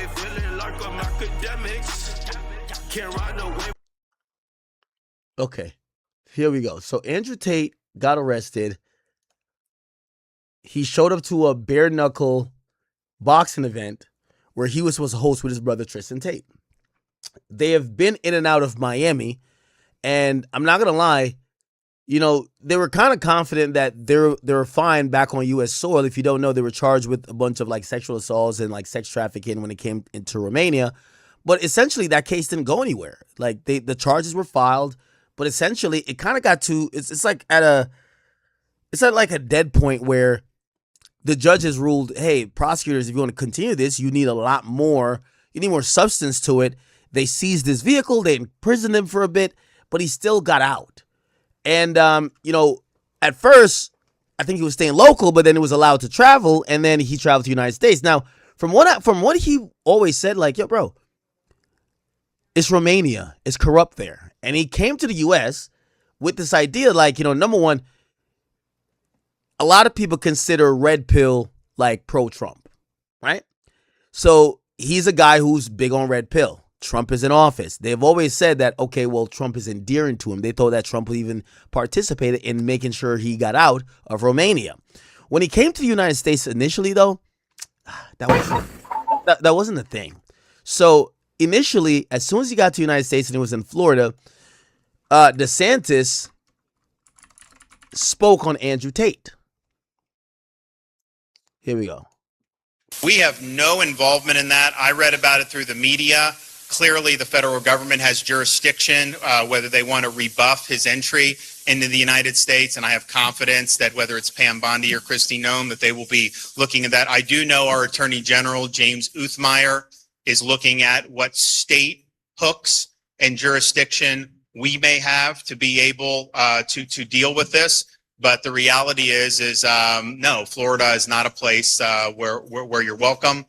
feeling like I'm academics. Can't ride no way. Okay, here we go. So Andrew Tate got arrested. He showed up to a bare knuckle boxing event where he was supposed to host with his brother Tristan Tate. They have been in and out of Miami, and I'm not gonna lie, you know, they were kind of confident that they were fine back on U.S. soil. If you don't know, they were charged with a bunch of like sexual assaults and like sex trafficking when it came into Romania. But essentially, that case didn't go anywhere. Like the charges were filed, but essentially, it kind of got to it's at like a dead point where the judge has ruled, hey, prosecutors, if you want to continue this, you need a lot more. You need more substance to it. They seized his vehicle. They imprisoned him for a bit, but he still got out. And, you know, at first, I think he was staying local, but then he was allowed to travel, and then he traveled to the United States. Now, from what he always said, like, yo, bro, it's Romania. It's corrupt there. And he came to the U.S. with this idea, like, you know, number one, a lot of people consider Red Pill like pro-Trump, right? So he's a guy who's big on Red Pill. Trump is in office. They've always said that, okay, well, Trump is endearing to him. They thought that Trump would even participate in making sure he got out of Romania. When he came to the United States initially, though, that wasn't a thing. So initially, as soon as he got to the United States and he was in Florida, DeSantis spoke on Andrew Tate. Here we go. We have no involvement in that. I read about it through the media. Clearly, the federal government has jurisdiction, whether they want to rebuff his entry into the United States, and I have confidence that whether it's Pam Bondi or Kristi Noem, that they will be looking at that. I do know our Attorney General, James Uthmeyer, is looking at what state hooks and jurisdiction we may have to be able to deal with this. But the reality is no, Florida is not a place where you're welcome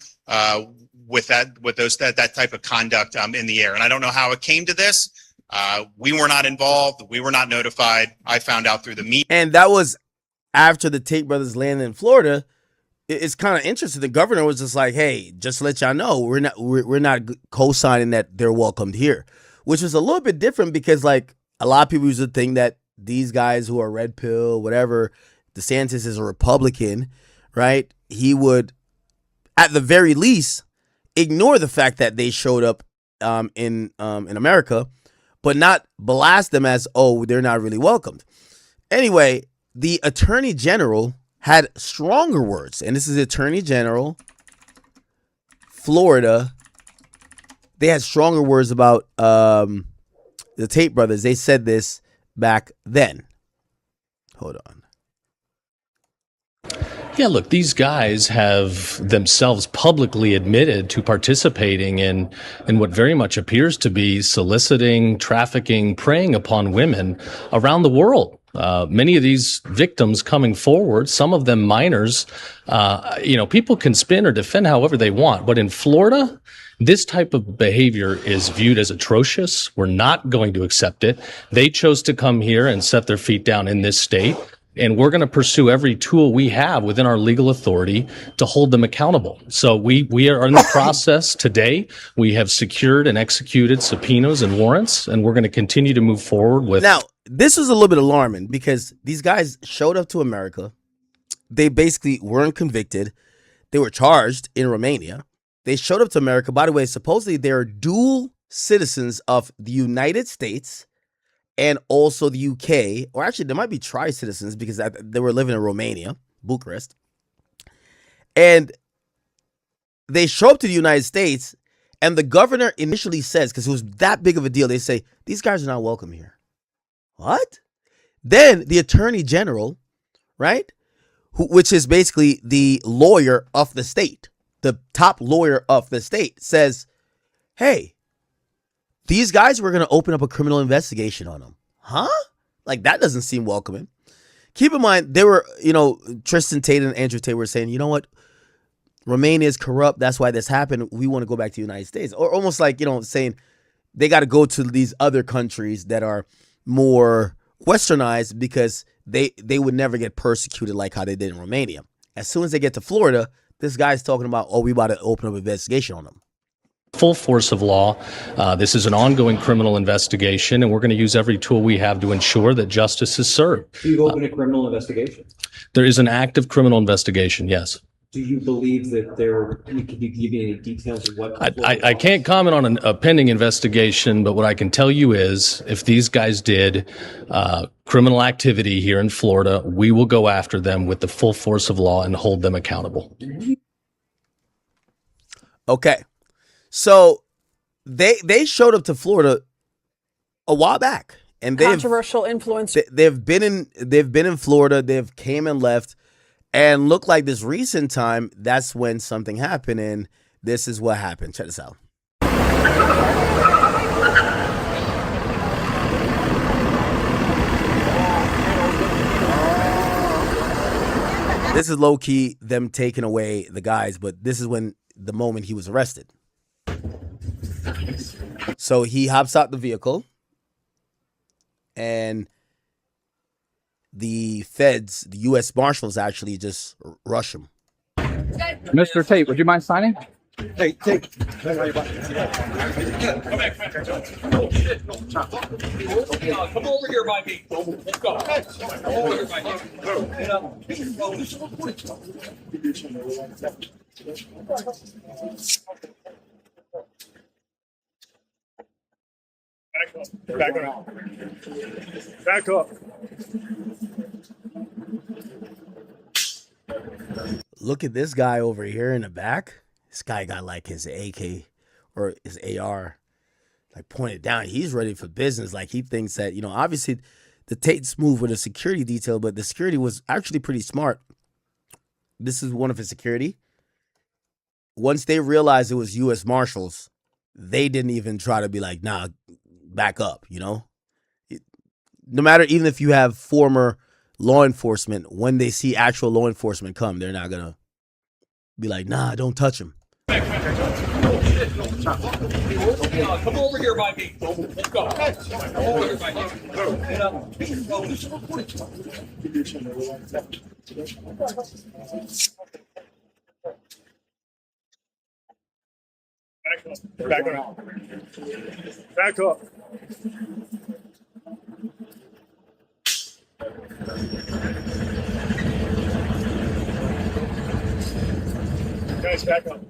with that type of conduct in the air. And I don't know how it came to this. We were not involved. We were not notified. I found out through the media. And that was after the Tate brothers landed in Florida. It's kind of interesting. The governor was just like, hey, just to let y'all know, we're not co-signing that they're welcomed here, which was a little bit different because like a lot of people used to think that these guys who are red pill, whatever, DeSantis is a Republican, right? He would, at the very least, ignore the fact that they showed up in America, but not blast them as, oh, they're not really welcomed. Anyway, the Attorney General had stronger words, and this is the Attorney General, Florida. They had stronger words about the Tate brothers. They said this back then. Hold on. Yeah, look, these guys have themselves publicly admitted to participating in what very much appears to be soliciting, trafficking, preying upon women around the world. Many of these victims coming forward, some of them minors, people can spin or defend however they want. But in Florida, this type of behavior is viewed as atrocious. We're not going to accept it. They chose to come here and set their feet down in this state. And we're going to pursue every tool we have within our legal authority to hold them accountable. So we are in the process today. We have secured and executed subpoenas and warrants, and we're going to continue to move forward with. Now, this was a little bit alarming because these guys showed up to America. They basically weren't convicted. They were charged in Romania. They showed up to America. By the way, supposedly they're dual citizens of the United States and also the UK, or actually, there might be tri-citizens because they were living in Romania, Bucharest. And they show up to the United States, and the governor initially says, because it was that big of a deal, they say, these guys are not welcome here. What? Then the Attorney General, right, which is basically the lawyer of the state, the top lawyer of the state, says, hey, these guys were going to open up a criminal investigation on them. Huh? Like, that doesn't seem welcoming. Keep in mind, they were, Tristan Tate and Andrew Tate were saying, you know what? Romania is corrupt. That's why this happened. We want to go back to the United States. Or almost like, saying they got to go to these other countries that are more westernized because they would never get persecuted like how they did in Romania. As soon as they get to Florida, this guy's talking about, oh, we about to open up an investigation on them. Full force of law. This is an ongoing criminal investigation, and we're going to use every tool we have to ensure that justice is served. So you've opened a criminal investigation? There is an active criminal investigation, yes. Do you believe that could you give me any details of what? I can't comment on a pending investigation, but what I can tell you is if these guys did criminal activity here in Florida, we will go after them with the full force of law and hold them accountable. Okay. So they showed up to Florida a while back, and controversial influence. They've been in Florida. They've came and left, and looked like this recent time. That's when something happened, and this is what happened. Check this out. This is low key them taking away the guys, but this is when the moment he was arrested. So he hops out the vehicle, and the feds, the U.S. Marshals, actually just rush him. Mr. Tate, would you mind signing? Hey, Tate. Come over here by me. Let's go. Come over here by Back up. Back up. Look at this guy over here in the back. This guy got like his AK or his AR like pointed down. He's ready for business. Like he thinks that, obviously the Tate's move with a security detail, but the security was actually pretty smart. This is one of his security. Once they realized it was U.S. Marshals, they didn't even try to be like, nah, back up, No matter, even if you have former law enforcement, when they see actual law enforcement come, they're not going to be like, nah, don't touch him. Come over here by me. Let's go. Come over here by Back up. Back up. Guys, back up.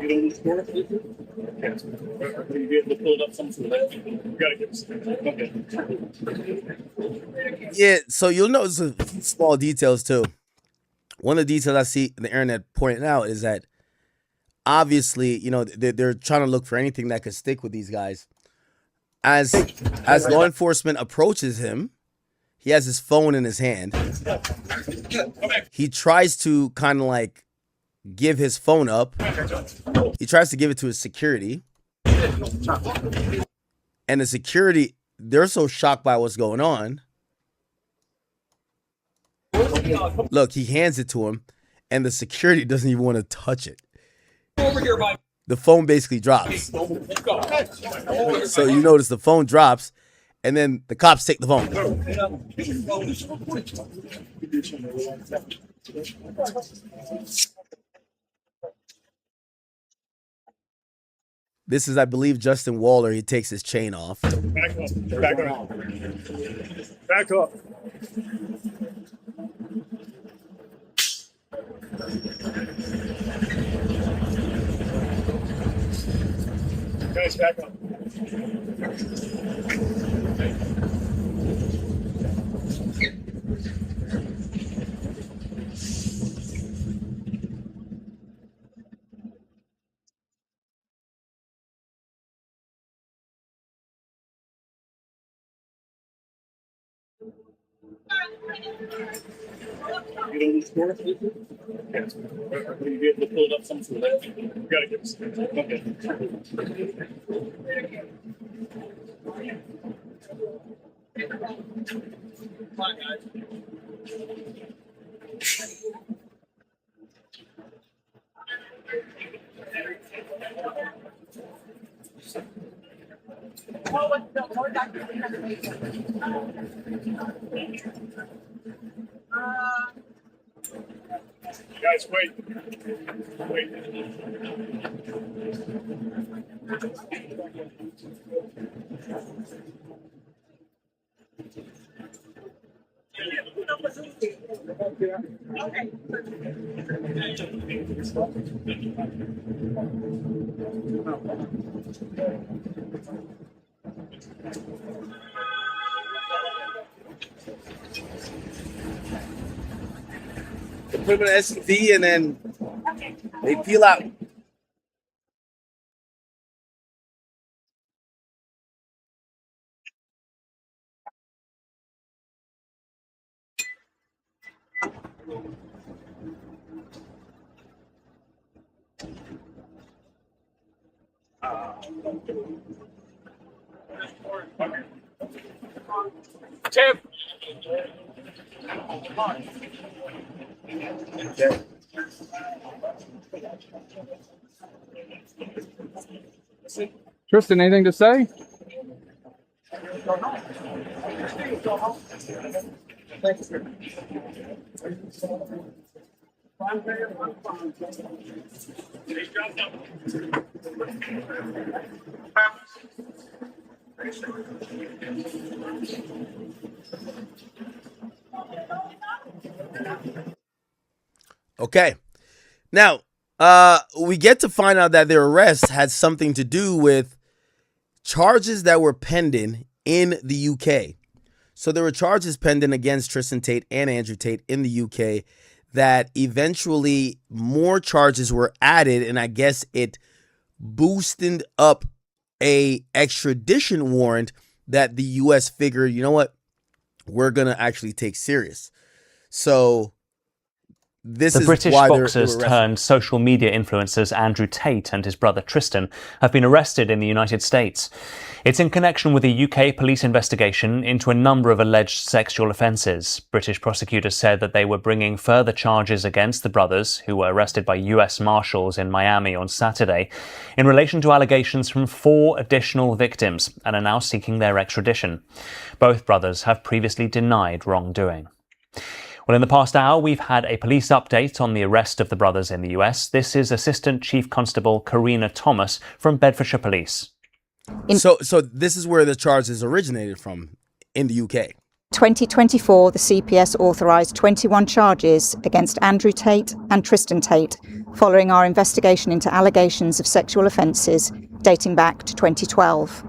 You know the score? Yes. Are you able to pull it up some sort of you gotta give us okay. Yeah, so you'll notice small details too. One of the details I see the internet pointing out is that obviously, they're trying to look for anything that could stick with these guys. As law enforcement approaches him, he has his phone in his hand. He tries to kind of like give his phone up. He tries to give it to his security. And the security, they're so shocked by what's going on. Look, he hands it to him, and the security doesn't even want to touch it. The phone basically drops. So you notice the phone drops, and then the cops take the phone. This is, I believe, Justin Waller. He takes his chain off. Back up. Back up. Back up. Guys, back up. You know the score? Yes. Are you able to pull it up some sort of you gotta give us okay. Guys, wait. Wait. They put them in an SUV and then they peel out. Tim. Okay. Tristan, anything to say? Okay. Now, we get to find out that their arrest had something to do with charges that were pending in the UK. So there were charges pending against Tristan Tate and Andrew Tate in the UK that eventually more charges were added, and I guess it boosted up a extradition warrant that the US figured, you know what, we're going to actually take serious. So this the is British why boxers turned social media influencers Andrew Tate and his brother Tristan have been arrested in the United States. It's in connection with a UK police investigation into a number of alleged sexual offences. British prosecutors said that they were bringing further charges against the brothers, who were arrested by US Marshals in Miami on Saturday, in relation to allegations from 4 additional victims and are now seeking their extradition. Both brothers have previously denied wrongdoing. Well, in the past hour, we've had a police update on the arrest of the brothers in the US. This is Assistant Chief Constable Karina Thomas from Bedfordshire Police. So this is where the charges originated from in the UK. 2024, the CPS authorised 21 charges against Andrew Tate and Tristan Tate following our investigation into allegations of sexual offences dating back to 2012.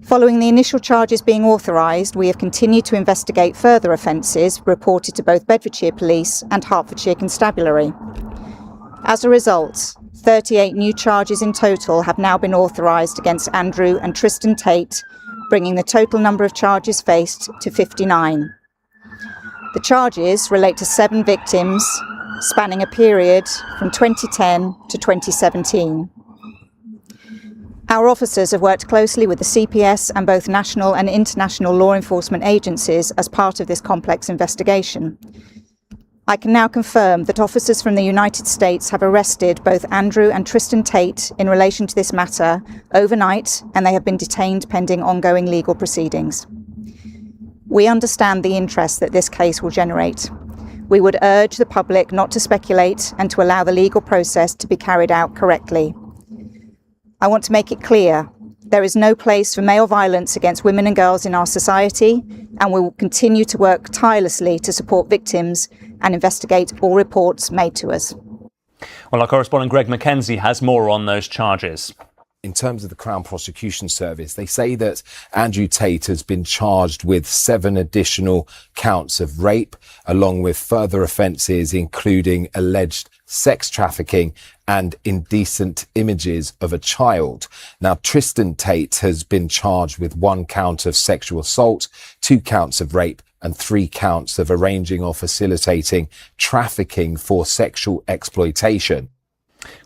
Following the initial charges being authorised, we have continued to investigate further offences reported to both Bedfordshire Police and Hertfordshire Constabulary. As a result, 38 new charges in total have now been authorised against Andrew and Tristan Tate, bringing the total number of charges faced to 59. The charges relate to 7 victims, spanning a period from 2010 to 2017. Our officers have worked closely with the CPS and both national and international law enforcement agencies as part of this complex investigation. I can now confirm that officers from the United States have arrested both Andrew and Tristan Tate in relation to this matter overnight, and they have been detained pending ongoing legal proceedings. We understand the interest that this case will generate. We would urge the public not to speculate and to allow the legal process to be carried out correctly. I want to make it clear, there is no place for male violence against women and girls in our society, and we will continue to work tirelessly to support victims and investigate all reports made to us. Well, our correspondent Greg Mackenzie has more on those charges. In terms of the Crown Prosecution Service, they say that Andrew Tate has been charged with 7 additional counts of rape, along with further offences including alleged sex trafficking and indecent images of a child. Now, Tristan Tate has been charged with 1 count of sexual assault, 2 counts of rape, and 3 counts of arranging or facilitating trafficking for sexual exploitation.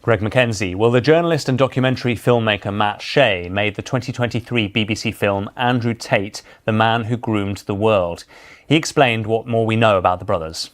Greg Mackenzie. Well, the journalist and documentary filmmaker Matt Shea made the 2023 BBC film Andrew Tate, The Man Who Groomed the World. He explained what more we know about the brothers.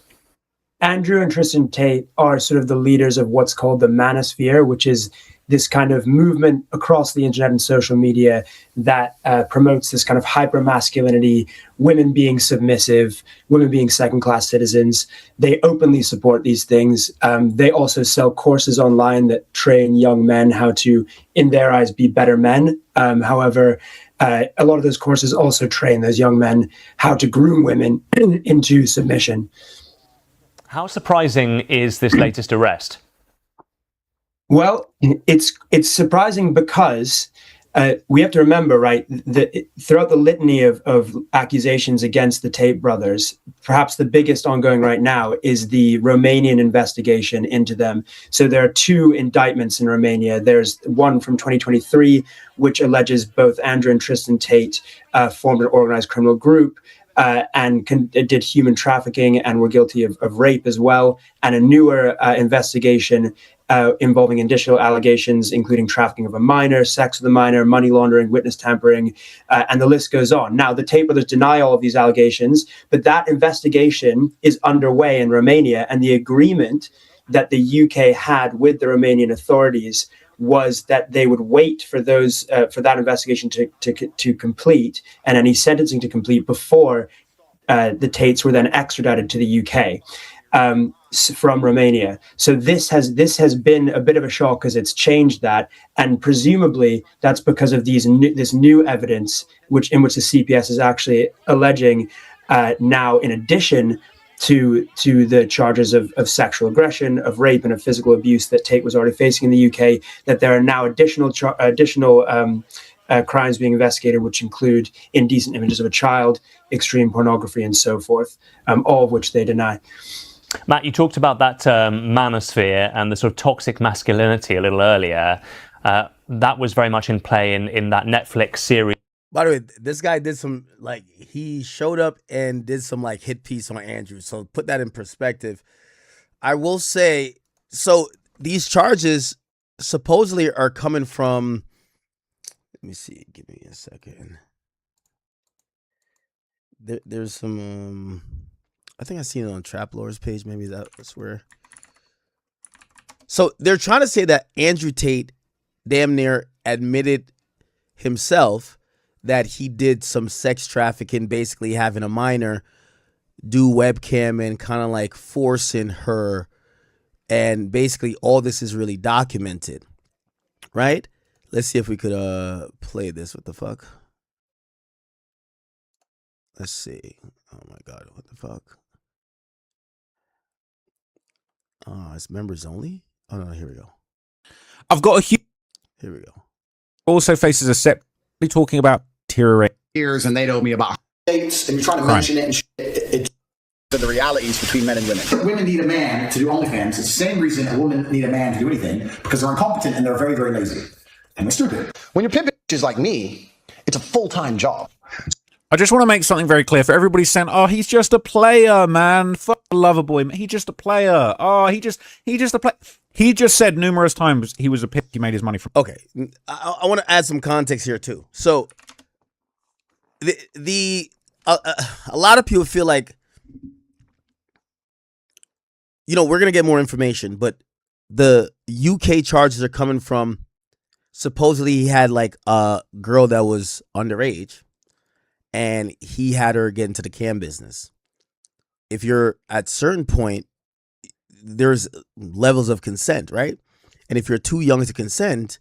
Andrew and Tristan Tate are sort of the leaders of what's called the manosphere, which is this kind of movement across the internet and social media that promotes this kind of hyper-masculinity, women being submissive, women being second-class citizens. They openly support these things. They also sell courses online that train young men how to, in their eyes, be better men. However, a lot of those courses also train those young men how to groom women into submission. How surprising is this latest arrest? Well, it's surprising because we have to remember, right, that throughout the litany of accusations against the Tate brothers, perhaps the biggest ongoing right now is the Romanian investigation into them. So there are two indictments in Romania. There's one from 2023, which alleges both Andrew and Tristan Tate formed an organized criminal group and did human trafficking and were guilty of rape as well, and a newer investigation involving additional allegations, including trafficking of a minor, sex with a minor, money laundering, witness tampering, and the list goes on. Now, the Tate brothers deny all of these allegations, but that investigation is underway in Romania, and the agreement that the UK had with the Romanian authorities was that they would wait for those for that investigation to complete and any sentencing to complete before the Tates were then extradited to the UK from Romania. So this has been a bit of a shock because it's changed that, and presumably that's because of this new evidence in which the CPS is actually alleging now, in addition to the charges of sexual aggression, of rape, and of physical abuse that Tate was already facing in the UK, that there are now additional crimes being investigated, which include indecent images of a child, extreme pornography, and so forth, all of which they deny. Matt, you talked about that manosphere and the sort of toxic masculinity a little earlier. That was very much in play in that Netflix series. By the way, this guy did some, he showed up and did some, hit piece on Andrew. So put that in perspective. I will say, so these charges supposedly are coming from, let me see, give me a second. There's some, I think I seen it on Trap Lord's page. Maybe that's where. So they're trying to say that Andrew Tate damn near admitted himself that he did some sex trafficking, basically having a minor do webcam and kind of forcing her. And basically all this is really documented, right? Let's see if we could play this. What the fuck? Let's see. Oh my God, what the fuck? It's members only? Oh no, here we go. I've got a huge... Here we go. Also faces a set talking about deteriorating years, and they told me about dates, and you're trying to mention it and shit. The realities between men and women. Women need a man to do OnlyFans. It's the same reason a woman need a man to do anything, because they're incompetent and they're very, very lazy. And they're stupid. When you're pimping bitches like me, it's a full-time job. I just want to make something very clear for everybody saying, oh, he's just a player, man. Fuck the lover boy. He's just a player. Oh, he just a player. He just said numerous times he was a pimp. He made his money from. Okay. I want to add some context here too. So a lot of people feel like, we're going to get more information, but the UK charges are coming from, supposedly he had a girl that was underage and he had her get into the cam business. If you're at certain point, there's levels of consent, right? And if you're too young to consent,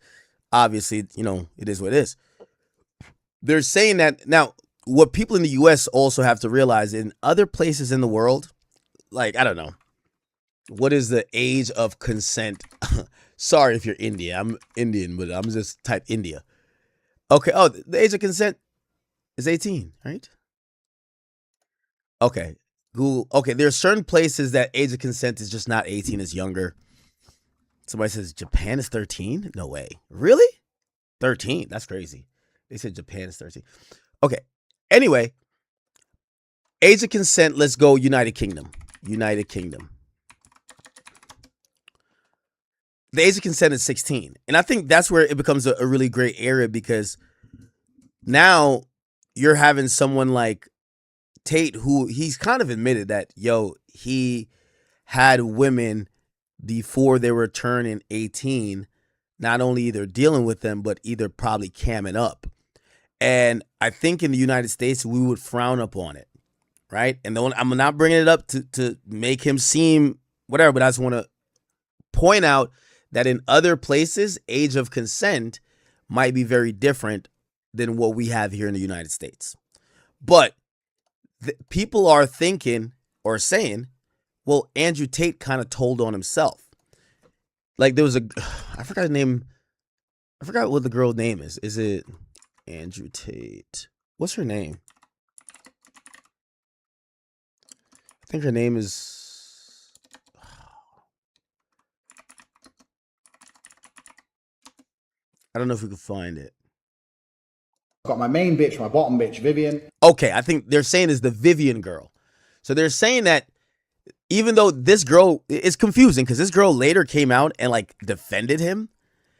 obviously, it is what it is. They're saying that now, what people in the US also have to realize, in other places in the world, I don't know, what is the age of consent? Sorry if you're Indian. I'm Indian, but I'm just type India. Okay. Oh, the age of consent is 18, right? Okay. Google. Okay. There are certain places that age of consent is just not 18, it's younger. Somebody says Japan is 13? No way. Really? 13? That's crazy. They said Japan is 13. Okay. Anyway, age of consent, let's go United Kingdom. United Kingdom. The age of consent is 16. And I think that's where it becomes a really great area, because now you're having someone like Tate, who he's kind of admitted that, he had women before they were turning 18, not only either dealing with them, but either probably camming up. And I think in the United States, we would frown upon it, right? And I'm not bringing it up to make him seem whatever, but I just want to point out that in other places, age of consent might be very different than what we have here in the United States. But people are thinking or saying, well, Andrew Tate kind of told on himself. Like there was I forgot his name. I forgot what the girl's name is. Is it Andrew Tate? What's her name? I think her name is. I don't know if we can find it. Got my main bitch, my bottom bitch, Vivian. Okay, I think they're saying is the Vivian girl. So they're saying that even though this girl is confusing because this girl later came out and like defended him,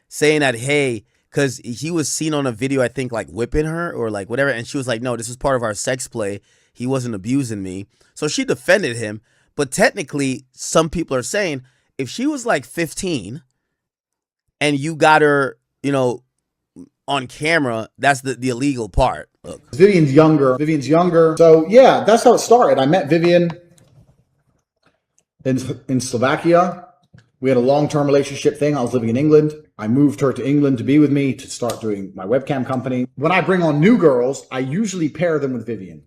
saying that, hey, because he was seen on a video, I think, like whipping her or like whatever. And she was like, no, this is part of our sex play. He wasn't abusing me. So she defended him. But technically, some people are saying if she was like 15 and you got her, on camera, that's the illegal part. Look. Vivian's younger. So yeah, that's how it started. I met Vivian in Slovakia. We had a long-term relationship thing. I was living in England. I moved her to England to be with me to start doing my webcam company. When I bring on new girls, I usually pair them with Vivian.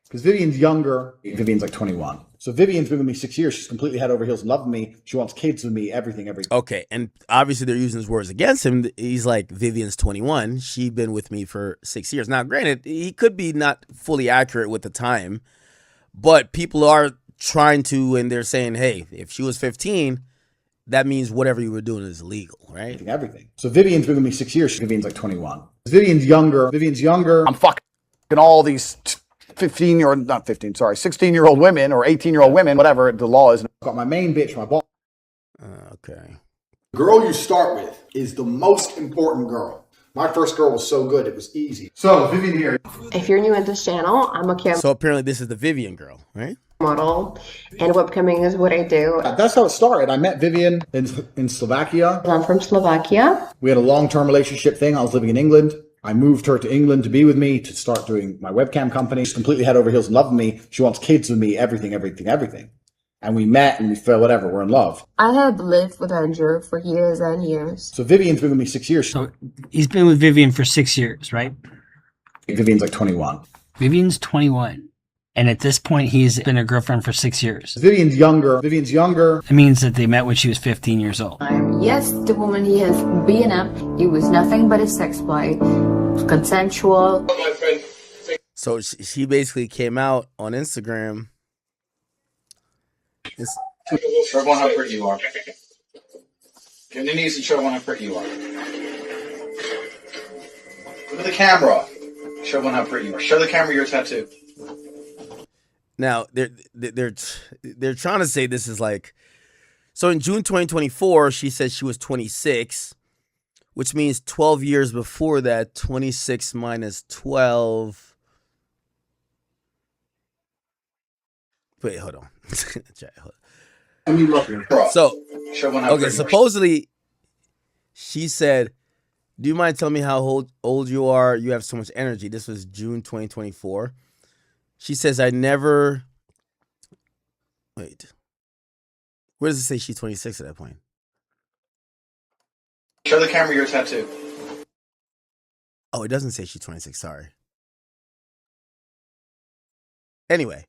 Because Vivian's younger. Vivian's like 21. So Vivian's been with me 6 years. She's completely head over heels in love with me. She wants kids with me, everything. Okay, and obviously they're using his words against him. He's like, Vivian's 21. She's been with me for 6 years. Now, granted, he could be not fully accurate with the time, but people are trying to, and they're saying, hey, if she was 15, that means whatever you were doing is illegal, right? Everything. So Vivian's been with me 6 years. Vivian's like 21. Vivian's younger. I'm fucking all these 16-year-old women or 18-year-old women, whatever the law is. Got my main bitch, my boss. Okay. The girl you start with is the most important girl. My first girl was so good, it was easy. So Vivian here. If you're new at this channel, I'm a camera So apparently this is the Vivian girl, right? model, and webcamming is what I do. That's how it started. I met Vivian in Slovakia. I'm from Slovakia. We had a long-term relationship thing. I was living in England. I moved her to England to be with me to start doing my webcam company. She's completely head over heels in love with me. She wants kids with me, everything. And we met and we felt whatever, we're in love. I had lived with Andrew for years and years. So Vivian's been with me 6 years. So he's been with Vivian for 6 years, right? Vivian's like 21. Vivian's 21. And at this point, he's been a girlfriend for 6 years. Vivian's younger. It means that they met when she was 15 years old. Yes, the woman he has been up, it was nothing but a sex play. It was consensual. So she basically came out on Instagram. Show everyone how pretty you are. Get on your knees and show everyone how pretty you are. Look at the camera. Show everyone how pretty you are. Show the camera your tattoo. Now they're trying to say this is like, so in June 2024 she said she was 26, which means 12 years before that. 26 minus 12. Wait, hold on. So okay, supposedly she said, do you mind telling me how old you are? You have so much energy. This was June 2024. She says, I never... Wait. Where does it say she's 26 at that point? Show the camera your tattoo. Oh, it doesn't say she's 26. Sorry. Anyway.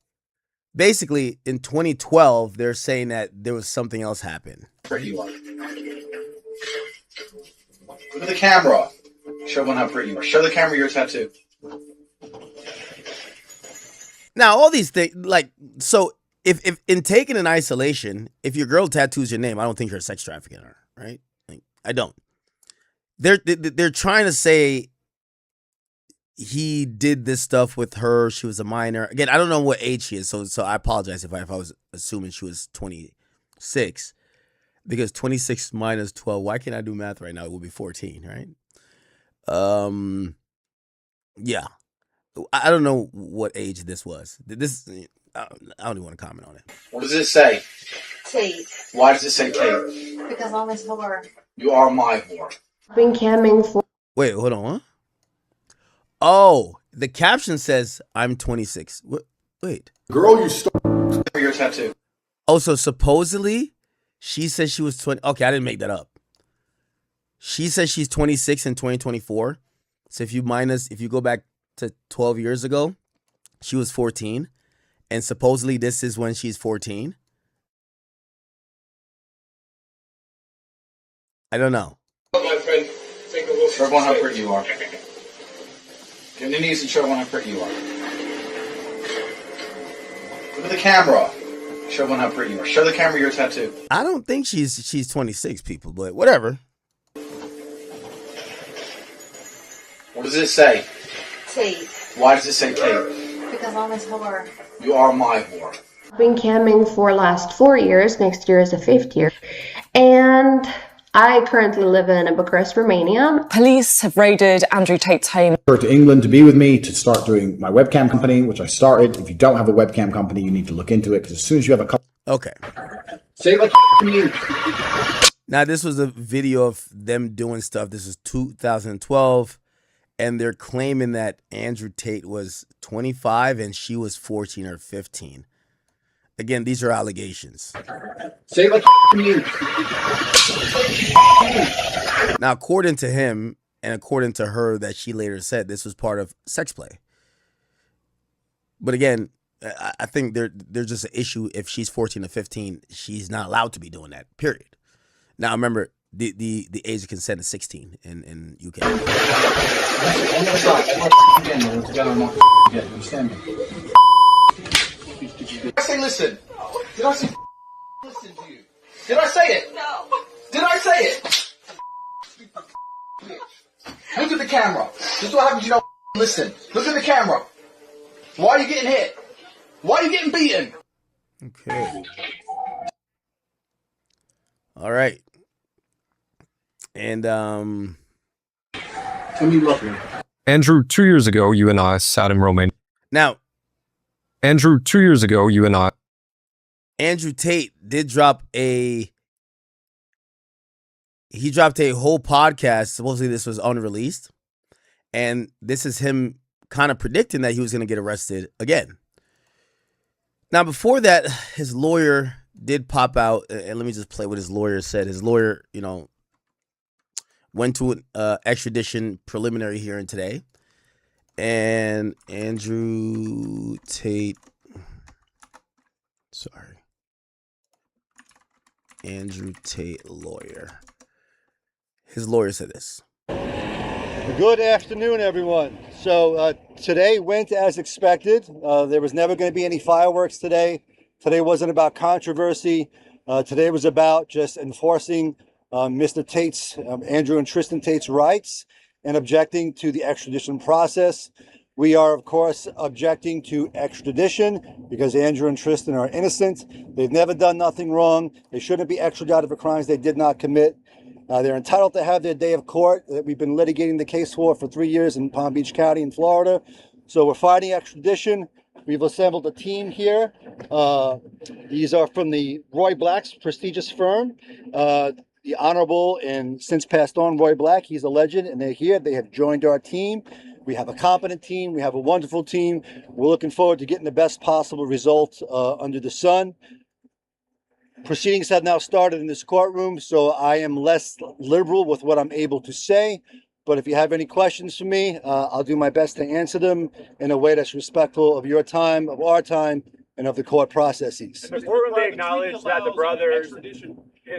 Basically, in 2012, they're saying that there was something else happen. Pretty you are. Look at the camera. Show everyone how pretty you are. Show the camera your tattoo. Now, all these things, like, so if in taken in isolation, if your girl tattoos your name, I don't think you're a sex trafficker, right? Like, I don't. They're trying to say he did this stuff with her. She was a minor. Again, I don't know what age she is, so I apologize if I was assuming she was 26, because 26 minus 12. Why can't I do math right now? It would be 14, right? Yeah. I don't know what age this was. This I don't even want to comment on it. What does it say? Tate. Why does it say Tate? Because I'm his whore. You are my whore. Been camming for. Wait, hold on. Huh? Oh, the caption says I'm 26. Wait. Girl, you stole your tattoo. Oh, so supposedly she said she was 20. Okay, I didn't make that up. She says she's 26 in 2024. So if you go back to 12 years ago, she was 14. And supposedly this is when she's 14. I don't know. My friend, take a look. Show everyone how pretty you are. Get on your knees and show everyone how pretty you are. Look at the camera. Show everyone how pretty you are. Show the camera your tattoo. I don't think she's 26, people, but whatever. What does it say? Tate. Why does it say Tate? Because I'm his whore. You are my whore. Been camming for last 4 years. Next year is the 5th year. And I currently live in Bucharest, Romania. Police have raided Andrew Tate's home. to England to be with me to start doing my webcam company, which I started. If you don't have a webcam company, you need to look into it, because as soon as you have a couple. Okay. Say like you. Now, this was a video of them doing stuff. This is 2012. And they're claiming that Andrew Tate was 25 and she was 14 or 15. Again, these are allegations. Say like you. Now, according to him and according to her that she later said, this was part of sex play. But again, I think there's just an issue. If she's 14 or 15, she's not allowed to be doing that, period. Now, remember, the age of consent is 16 in UK. I say listen. Did I say listen to you? Did I say it? No. Did I say it? Look at the camera. This is what happens, you don't listen. Look at the camera. Why are you getting hit? Why are you getting beaten? Okay. All right. And Andrew, 2 years ago, you and I sat in Romania. Now, Andrew, 2 years ago, you and I. Andrew Tate did drop a whole podcast. Supposedly this was unreleased. And this is him kind of predicting that he was going to get arrested again. Now, before that, his lawyer did pop out. And let me just play what his lawyer said. His lawyer, went to an extradition preliminary hearing today. And Andrew Tate, lawyer. His lawyer said this. Good afternoon, everyone. So today went as expected. There was never going to be any fireworks today. Today wasn't about controversy. Today was about just enforcing Mr. Tate's, Andrew and Tristan Tate's rights and objecting to the extradition process. We are, of course, objecting to extradition because Andrew and Tristan are innocent. They've never done nothing wrong. They shouldn't be extradited for crimes they did not commit. They're entitled to have their day of court that we've been litigating the case for 3 years in Palm Beach County in Florida. So we're fighting extradition. We've assembled a team here. These are from the Roy Black's prestigious firm. The Honorable and since passed on Roy Black, he's a legend, and they're here. They have joined our team. We have a competent team. We have a wonderful team. We're looking forward to getting the best possible result under the sun. Proceedings have now started in this courtroom, so I am less liberal with what I'm able to say. But if you have any questions for me, I'll do my best to answer them in a way that's respectful of your time, of our time, and of the court processes. Before they acknowledge that the brothers...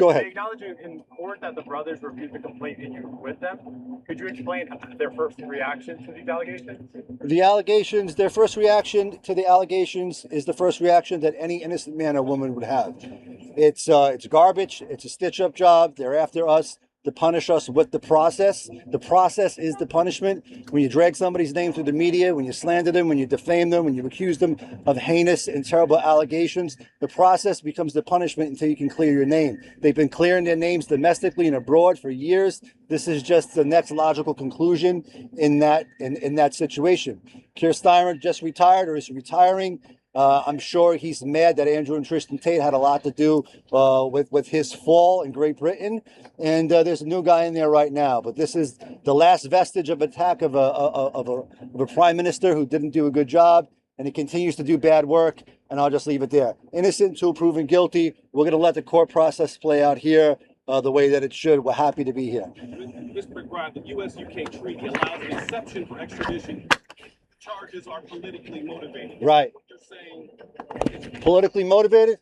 Go ahead. They acknowledge in court that the brothers reviewed the complaint and you were with them. Could you explain their first reaction to these allegations? The allegations, their first reaction to the allegations is the first reaction that any innocent man or woman would have. It's garbage. It's a stitch-up job. They're after us. to punish us with the process. The process is the punishment. When you drag somebody's name through the media, when you slander them, when you defame them, when you accuse them of heinous and terrible allegations, the process becomes the punishment until you can clear your name. They've been clearing their names domestically and abroad for years. This is just the next logical conclusion in that situation. Keir Starmer just retired or is retiring. I'm sure he's mad that Andrew and Tristan Tate had a lot to do with his fall in Great Britain. And there's a new guy in there right now. But this is the last vestige of attack of a prime minister who didn't do a good job. And he continues to do bad work. And I'll just leave it there. Innocent until proven guilty. We're going to let the court process play out here the way that it should. We're happy to be here. Mr. McBride, the U.S.-UK treaty allows an exception for extradition. Charges are politically motivated. Right. You're saying Politically motivated?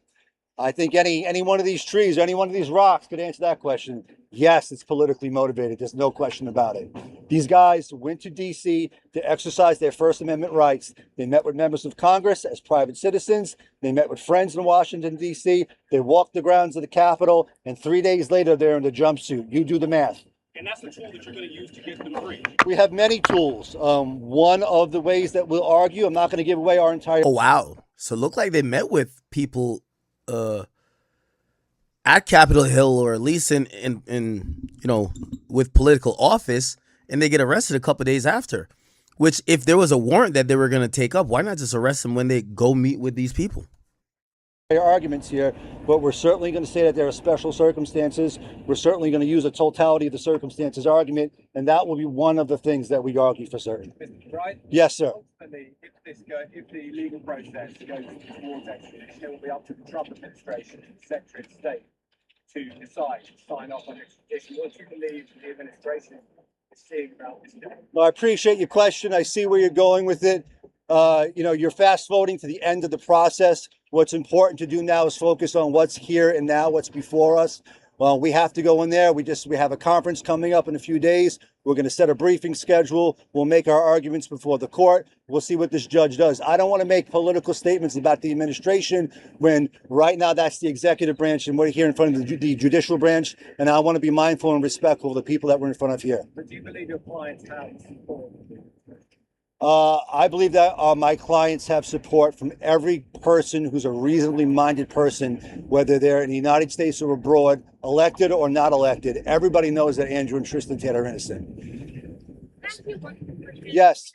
I think any one of these trees, any one of these rocks could answer that question. Yes, it's politically motivated. There's no question about it. These guys went to D.C. to exercise their First Amendment rights. They met with members of Congress as private citizens. They met with friends in Washington, D.C. They walked the grounds of the Capitol, and 3 days later, they're in the jumpsuit. You do the math. and that's the tool that you're going to use to get them free. We have many tools. One of the ways that we'll argue, I'm not going to give away our entire... Oh, wow. So it looked like they met with people at Capitol Hill, or at least in you know, with political office, and they get arrested a couple of days after. Which, if there was a warrant that they were going to take up, why not just arrest them when they go meet with these people? Arguments here, but we're certainly going to say that there are special circumstances. We're certainly going to use a totality of the circumstances argument, and that will be one of the things that we argue for certain. Right? Yes, sir. Ultimately, if the legal process goes towards extradition, it will be up to the Trump administration and the Secretary of State to decide to sign off on extradition. What do you believe the administration is seeing about this day? Well, I appreciate your question. I see where you're going with it. You know, you're fast forwarding to the end of the process. What's important to do now is focus on what's here and now, what's before us. Well, we have to go in there. We have a conference coming up in a few days. We're going to set a briefing schedule. We'll make our arguments before the court. We'll see what this judge does. I don't want to make political statements about the administration when right now that's the executive branch and we're here in front of the judicial branch. And I want to be mindful and respectful of the people that we're in front of here. But do you believe your clients have support? I believe that my clients have support from every person who's a reasonably minded person, whether they're in the United States or abroad, elected or not elected. Everybody knows that Andrew and Tristan Tate are innocent. Yes.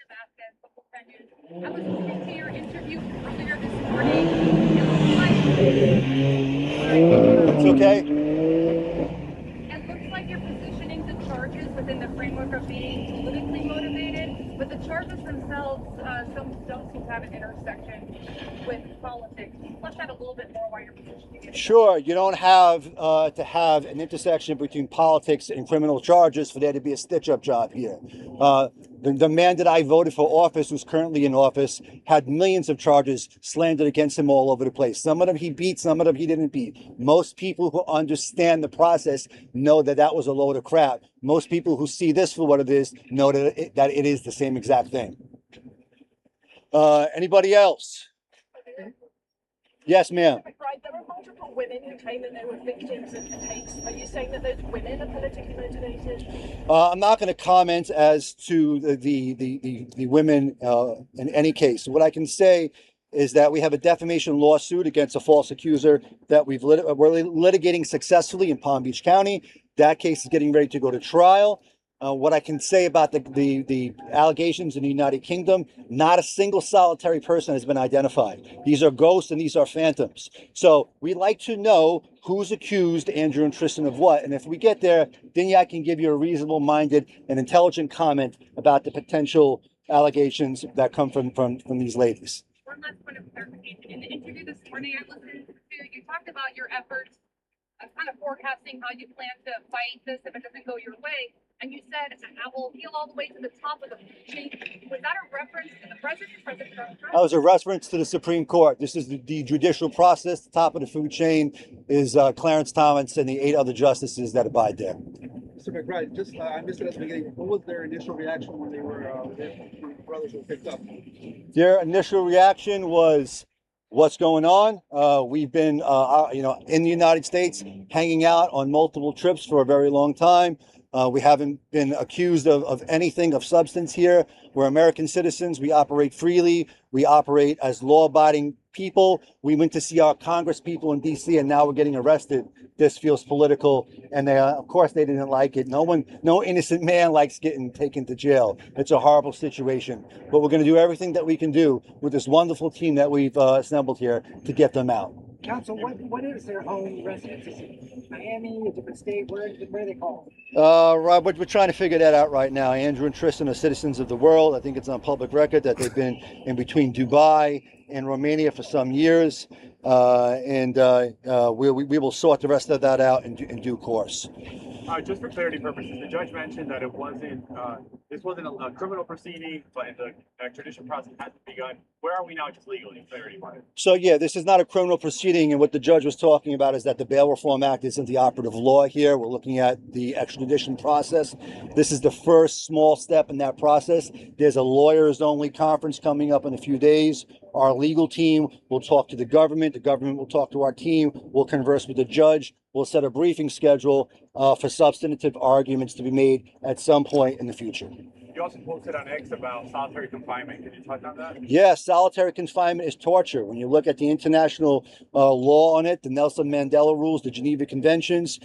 I was listening to your interview earlier this morning. It's okay. It looks like you're positioning the charges within the framework of being politically motivated, but the charges themselves don't seem to have an intersection with politics. Can you flesh out a little bit more why you're positioning it? Sure. You don't have to have an intersection between politics and criminal charges for there to be a stitch-up job here. The man that I voted for office, who's currently in office, had millions of charges slandered against him all over the place. Some of them he beat, some of them he didn't beat. Most people who understand the process know that that was a load of crap. Most people who see this for what it is know that it is the same exact thing. Anybody else? Yes, ma'am. Right, there were multiple women who came and they were victims of Tate's. Are you saying that those women are politically motivated? I'm not going to comment as to the women in any case. What I can say is that we have a defamation lawsuit against a false accuser that we're litigating successfully in Palm Beach County. That case is getting ready to go to trial. What I can say about the allegations in the United Kingdom, not a single solitary person has been identified. These are ghosts and these are phantoms. So we'd like to know who's accused Andrew and Tristan of what. And if we get there, then I can give you a reasonable-minded and intelligent comment about the potential allegations that come from these ladies. One last point of clarification. In the interview this morning I listened to, you talked about your efforts of kind of forecasting how you plan to fight this if it doesn't go your way. And you said, I will appeal all the way to the top of the food chain. Was that a reference to the president, President Trump? That was a reference to the Supreme Court. This is the judicial process. The top of the food chain is Clarence Thomas and the 8 other justices that abide there. Mr. McBride, I missed it at the beginning. What was their initial reaction when they were, the brothers were picked up? Their initial reaction was what's going on. We've been, in the United States, hanging out on multiple trips for a very long time. We haven't been accused of anything of substance here. We're American citizens. We operate freely. We operate as law-abiding people. We went to see our Congress people in D.C. and now we're getting arrested. This feels political, and they, of course, they didn't like it. No innocent man likes getting taken to jail. It's a horrible situation, but we're going to do everything that we can do with this wonderful team that we've assembled here to get them out. Counsel, what is their home residence? Is it Miami, a different state? Where are they called? Rob, we're trying to figure that out right now. Andrew and Tristan are citizens of the world. I think it's on public record that they've been in between Dubai and Romania for some years. We will sort the rest of that out in due course. Just for clarity purposes, the judge mentioned that this wasn't a criminal proceeding, but the extradition process hasn't begun. Where are we now, just legally, clarity wise? So yeah, this is not a criminal proceeding, and what the judge was talking about is that the Bail Reform Act isn't the operative law here. We're looking at the extradition process. This is the first small step in that process. There's a lawyers-only conference coming up in a few days. Our legal team will talk to the government will talk to our team, we'll converse with the judge, we'll set a briefing schedule for substantive arguments to be made at some point in the future. You also posted on X about solitary confinement. Can you touch on that? Yes, solitary confinement is torture. When you look at the international law on it, the Nelson Mandela rules, the Geneva Conventions,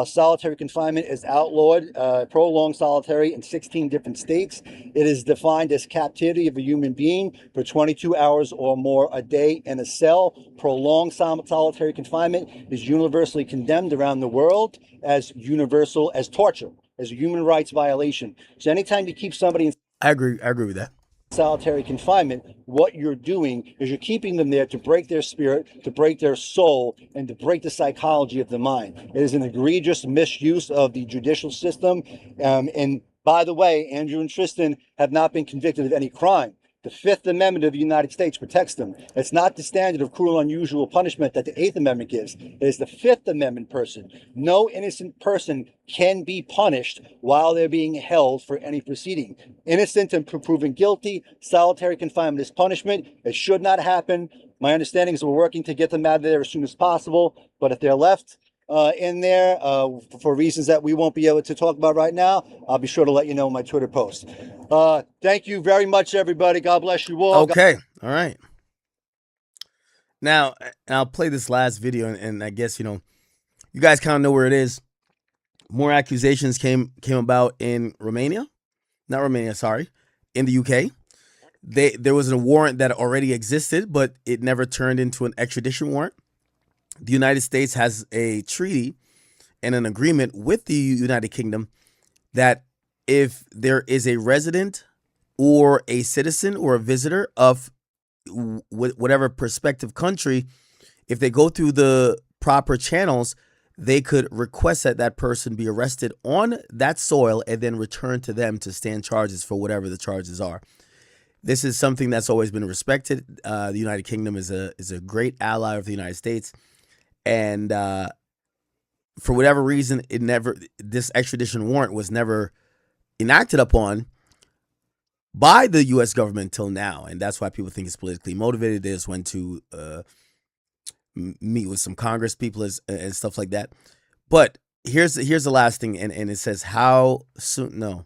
solitary confinement is outlawed, prolonged solitary in 16 different states. It is defined as captivity of a human being for 22 hours or more a day in a cell. Prolonged solitary confinement is universally condemned around the world as universal as torture, as a human rights violation. So anytime you keep somebody in I agree with that. solitary confinement, what you're doing is you're keeping them there to break their spirit, to break their soul, and to break the psychology of the mind. It is an egregious misuse of the judicial system. And by the way, Andrew and Tristan have not been convicted of any crime. The Fifth Amendment of the United States protects them. It's not the standard of cruel and unusual punishment that the Eighth Amendment gives. It is the Fifth Amendment person. No innocent person can be punished while they're being held for any proceeding. Innocent and proven guilty, solitary confinement is punishment. It should not happen. My understanding is we're working to get them out of there as soon as possible. But if they're left in there for reasons that we won't be able to talk about right now, I'll be sure to let you know in my Twitter post. Thank you very much, everybody. God bless you all. Okay. All right. Now, I'll play this last video, and I guess, you guys kind of know where it is. More accusations came about in Romania. Not Romania, sorry. In the UK. There was a warrant that already existed, but it never turned into an extradition warrant. The United States has a treaty and an agreement with the United Kingdom that if there is a resident or a citizen or a visitor of whatever prospective country, if they go through the proper channels, they could request that that person be arrested on that soil and then returned to them to stand charges for whatever the charges are. This is something that's always been respected. The United Kingdom is a great ally of the United States. And for whatever reason, this extradition warrant was never enacted upon by the U.S. government till now. And that's why people think it's politically motivated. They just went to meet with some Congress people and stuff like that. But here's the last thing. And it says, how soon? No.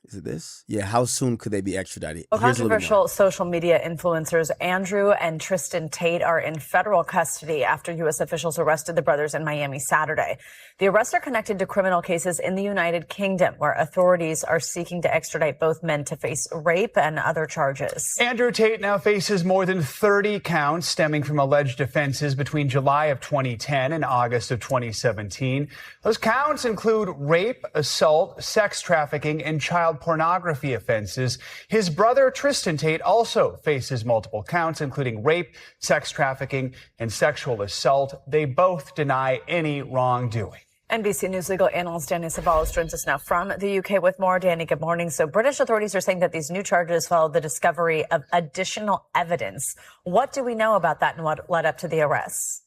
Is it this? Yeah. How soon could they be extradited? Well, controversial social media influencers Andrew and Tristan Tate are in federal custody after U.S. officials arrested the brothers in Miami Saturday. The arrests are connected to criminal cases in the United Kingdom, where authorities are seeking to extradite both men to face rape and other charges. Andrew Tate now faces more than 30 counts stemming from alleged offenses between July of 2010 and August of 2017. Those counts include rape, assault, sex trafficking, and child pornography offenses. His brother, Tristan Tate, also faces multiple counts, including rape, sex trafficking, and sexual assault. They both deny any wrongdoing. NBC News legal analyst Danny Savalas joins us now from the UK with more. Danny, good morning. So British authorities are saying that these new charges follow the discovery of additional evidence. What do we know about that and what led up to the arrests?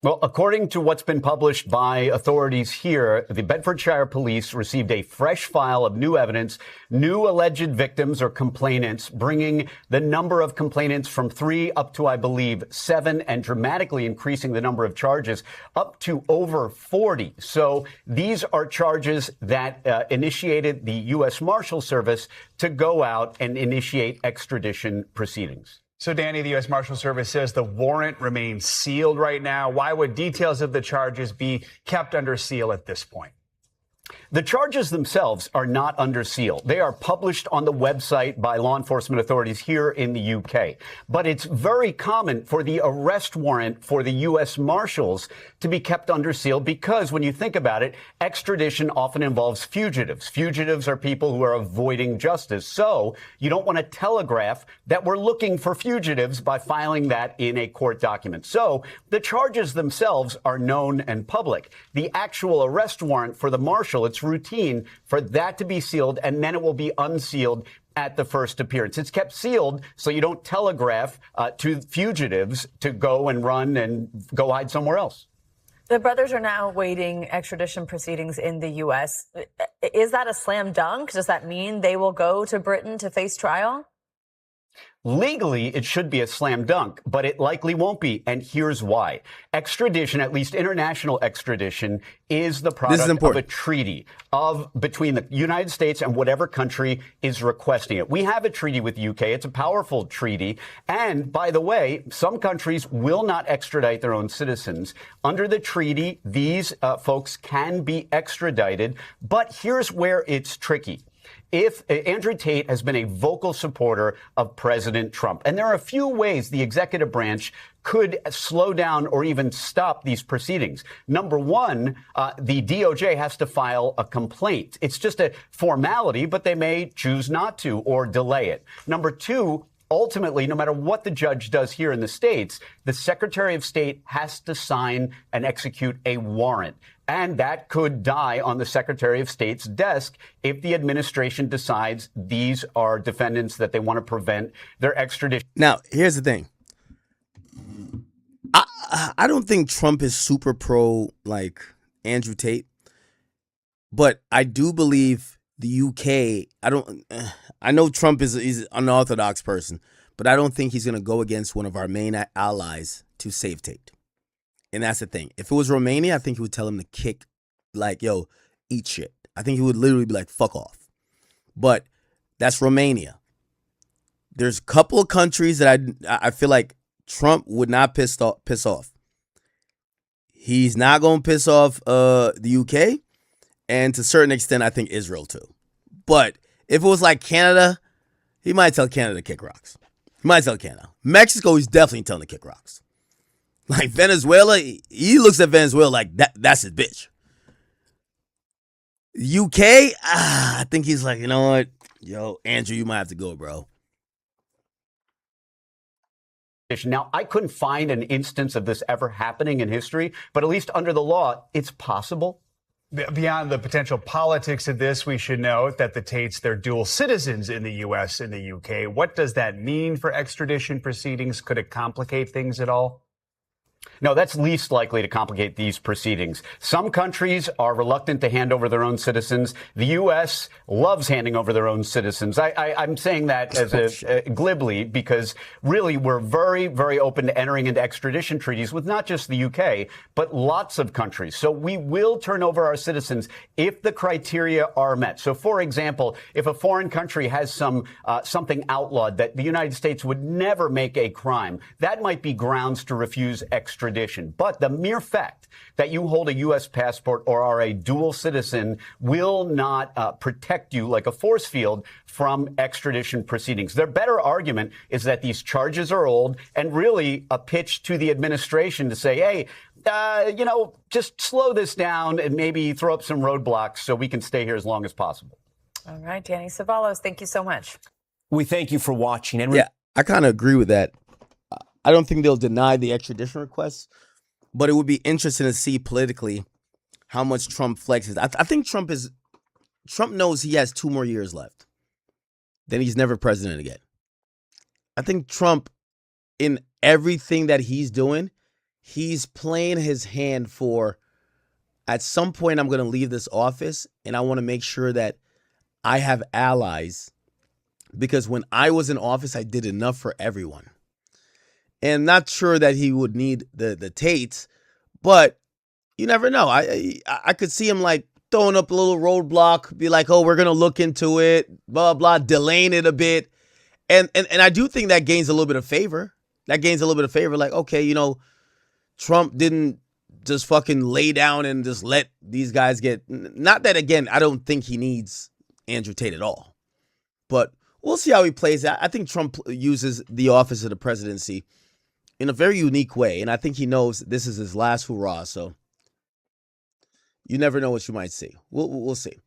Well, according to what's been published by authorities here, the Bedfordshire police received a fresh file of new evidence, new alleged victims or complainants, bringing the number of complainants from 3 up to, I believe, 7, and dramatically increasing the number of charges up to over 40. So these are charges that initiated the U.S. Marshal Service to go out and initiate extradition proceedings. So, Danny, the U.S. Marshal Service says the warrant remains sealed right now. Why would details of the charges be kept under seal at this point? The charges themselves are not under seal. They are published on the website by law enforcement authorities here in the UK. But it's very common for the arrest warrant for the U.S. Marshals to be kept under seal because when you think about it, extradition often involves fugitives. Fugitives are people who are avoiding justice. So you don't want to telegraph that we're looking for fugitives by filing that in a court document. So the charges themselves are known and public. The actual arrest warrant for the Marshal, it's routine for that to be sealed, and then it will be unsealed at the first appearance. It's kept sealed so you don't telegraph to fugitives to go and run and go hide somewhere else. The brothers are now awaiting extradition proceedings in the U.S. Is that a slam dunk? Does that mean they will go to Britain to face trial? Legally, it should be a slam dunk, but it likely won't be. And here's why. Extradition, at least international extradition, is the product of a treaty between the United States and whatever country is requesting it. We have a treaty with the UK. It's a powerful treaty. And by the way, some countries will not extradite their own citizens. Under the treaty, these folks can be extradited. But here's where it's tricky. If Andrew Tate has been a vocal supporter of President Trump, and there are a few ways the executive branch could slow down or even stop these proceedings. Number one, the DOJ has to file a complaint. It's just a formality, but they may choose not to or delay it. Number two, ultimately, no matter what the judge does here in the States, the Secretary of State has to sign and execute a warrant. And that could die on the Secretary of State's desk if the administration decides these are defendants that they want to prevent their extradition. Now, here's the thing. I don't think Trump is super pro like Andrew Tate, but I do believe the UK. I know Trump is an unorthodox person, but I don't think he's going to go against one of our main allies to save Tate. And that's the thing. If it was Romania, I think he would tell him to kick, like, yo, eat shit. I think he would literally be like, fuck off. But that's Romania. There's a couple of countries that I feel like Trump would not piss off. He's not going to piss off the UK. And to a certain extent, I think Israel too. But if it was like Canada, he might tell Canada to kick rocks. He might tell Canada. Mexico, he's definitely telling to kick rocks. Like Venezuela, he looks at Venezuela like that's his bitch. UK, I think he's like, you know what? Yo, Andrew, you might have to go, bro. Now, I couldn't find an instance of this ever happening in history, but at least under the law, it's possible. Beyond the potential politics of this, we should note that the Tates, they're dual citizens in the U.S. and the UK. What does that mean for extradition proceedings? Could it complicate things at all? No, that's least likely to complicate these proceedings. Some countries are reluctant to hand over their own citizens. The U.S. loves handing over their own citizens. I'm saying that as glibly because really we're very, very open to entering into extradition treaties with not just the U.K., but lots of countries. So we will turn over our citizens if the criteria are met. So, for example, if a foreign country has something outlawed that the United States would never make a crime, that might be grounds to refuse extradition. But the mere fact that you hold a U.S. passport or are a dual citizen will not protect you like a force field from extradition proceedings. Their better argument is that these charges are old and really a pitch to the administration to say, hey, just slow this down and maybe throw up some roadblocks so we can stay here as long as possible. All right, Danny Ceballos, thank you so much. We thank you for watching. And yeah, I kind of agree with that. I don't think they'll deny the extradition requests, but it would be interesting to see politically how much Trump flexes. I think Trump knows he has 2 more years left. Then he's never president again. I think Trump, in everything that he's doing, he's playing his hand for, at some point I'm going to leave this office and I want to make sure that I have allies, because when I was in office, I did enough for everyone. And not sure that he would need the Tates, but you never know. I could see him like throwing up a little roadblock, be like, oh, we're going to look into it, blah, blah, delaying it a bit. And I do think that gains a little bit of favor. That gains a little bit of favor. Like, okay, you know, Trump didn't just fucking lay down and just let these guys get, not that, again, I don't think he needs Andrew Tate at all, but we'll see how he plays out. I think Trump uses the office of the presidency in a very unique way, and I think he knows this is his last hurrah, so you never know what you might see. We'll see.